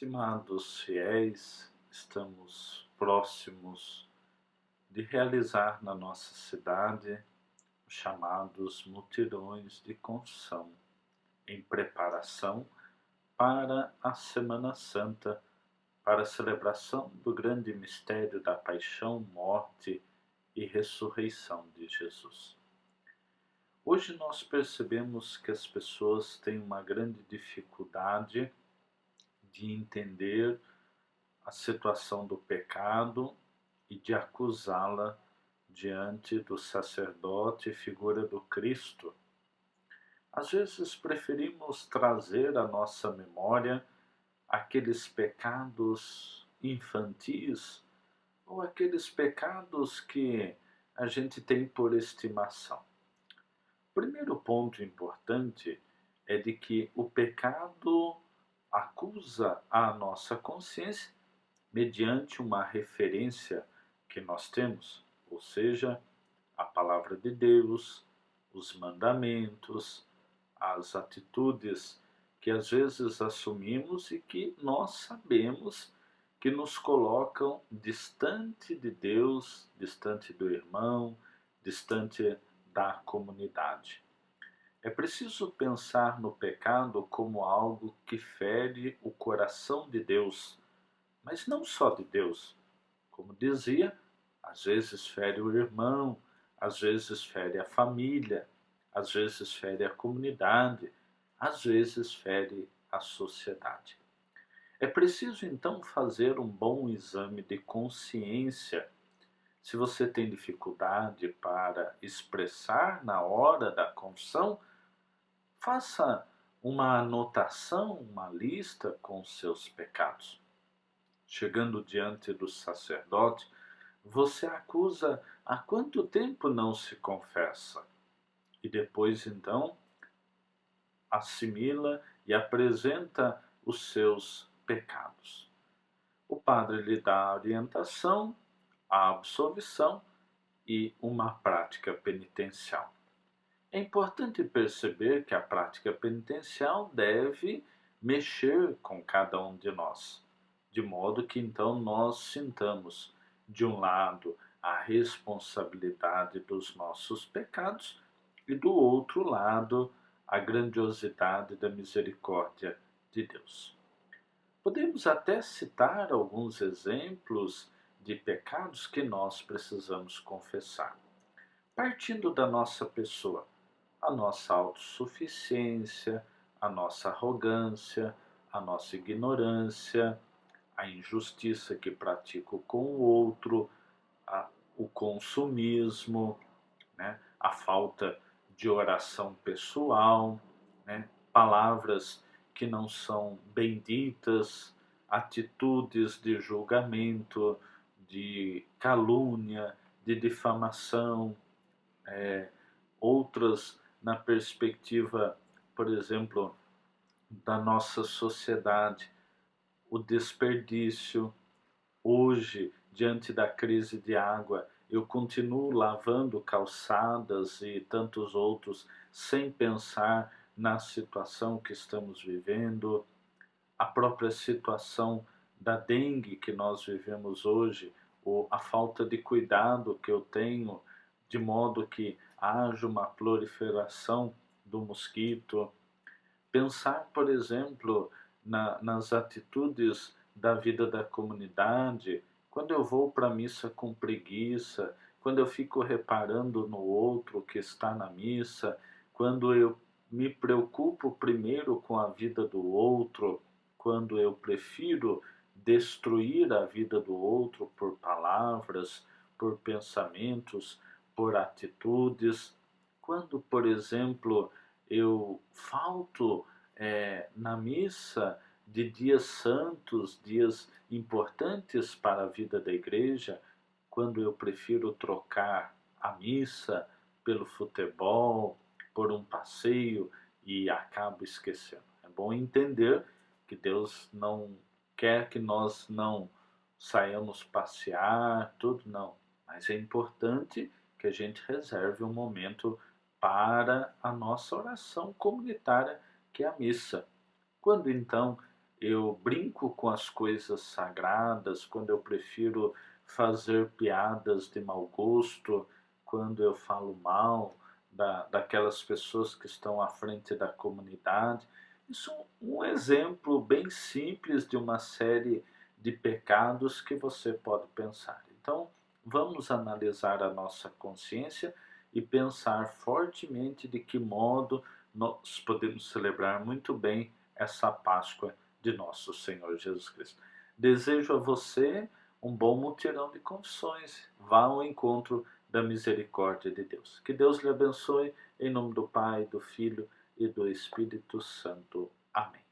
Estimados fiéis, estamos próximos de realizar na nossa cidade os chamados mutirões de confissão, em preparação para a Semana Santa, para a celebração do grande mistério da paixão, morte e ressurreição de Jesus. Hoje nós percebemos que as pessoas têm uma grande dificuldade de entender a situação do pecado e de acusá-la diante do sacerdote e figura do Cristo. Às vezes preferimos trazer à nossa memória aqueles pecados infantis ou aqueles pecados que a gente tem por estimação. O primeiro ponto importante é de que o pecado acusa a nossa consciência mediante uma referência que nós temos, ou seja, a palavra de Deus, os mandamentos, as atitudes que às vezes assumimos e que nós sabemos que nos colocam distante de Deus, distante do irmão, distante da comunidade. É preciso pensar no pecado como algo que fere o coração de Deus, mas não só de Deus. Como dizia, às vezes fere o irmão, às vezes fere a família, às vezes fere a comunidade, às vezes fere a sociedade. É preciso então fazer um bom exame de consciência. Se você tem dificuldade para expressar na hora da confissão, faça uma anotação, uma lista com seus pecados. Chegando diante do sacerdote, você acusa há quanto tempo não se confessa. E depois, então, assimila e apresenta os seus pecados. O padre lhe dá a orientação, a absolvição e uma prática penitencial. É importante perceber que a prática penitencial deve mexer com cada um de nós, de modo que então nós sintamos, de um lado, a responsabilidade dos nossos pecados e do outro lado, a grandiosidade da misericórdia de Deus. Podemos até citar alguns exemplos de pecados que nós precisamos confessar. Partindo da nossa pessoa, a nossa autossuficiência, a nossa arrogância, a nossa ignorância, a injustiça que pratico com o outro, o consumismo, né, a falta de oração pessoal, né, palavras que não são benditas, atitudes de julgamento, de calúnia, de difamação, outras na perspectiva, por exemplo, da nossa sociedade, o desperdício. Hoje, diante da crise de água, eu continuo lavando calçadas e tantos outros sem pensar na situação que estamos vivendo, a própria situação da dengue que nós vivemos hoje, ou a falta de cuidado que eu tenho, de modo que haja uma proliferação do mosquito. Pensar, por exemplo, nas atitudes da vida da comunidade, quando eu vou para a missa com preguiça, quando eu fico reparando no outro que está na missa, quando eu me preocupo primeiro com a vida do outro, quando eu prefiro destruir a vida do outro por palavras, por pensamentos, por atitudes, quando, por exemplo, eu falto na missa de dias santos, dias importantes para a vida da igreja, quando eu prefiro trocar a missa pelo futebol, por um passeio e acabo esquecendo. É bom entender que Deus não quer que nós não saiamos passear, tudo não. Mas é importante que a gente reserve um momento para a nossa oração comunitária, que é a missa. Quando então eu brinco com as coisas sagradas, quando eu prefiro fazer piadas de mau gosto, quando eu falo mal daquelas pessoas que estão à frente da comunidade. Isso é um exemplo bem simples de uma série de pecados que você pode pensar. Então, vamos analisar a nossa consciência e pensar fortemente de que modo nós podemos celebrar muito bem essa Páscoa de nosso Senhor Jesus Cristo. Desejo a você um bom mutirão de confissões. Vá ao encontro da misericórdia de Deus. Que Deus lhe abençoe, em nome do Pai, do Filho e do Espírito Santo. Amém.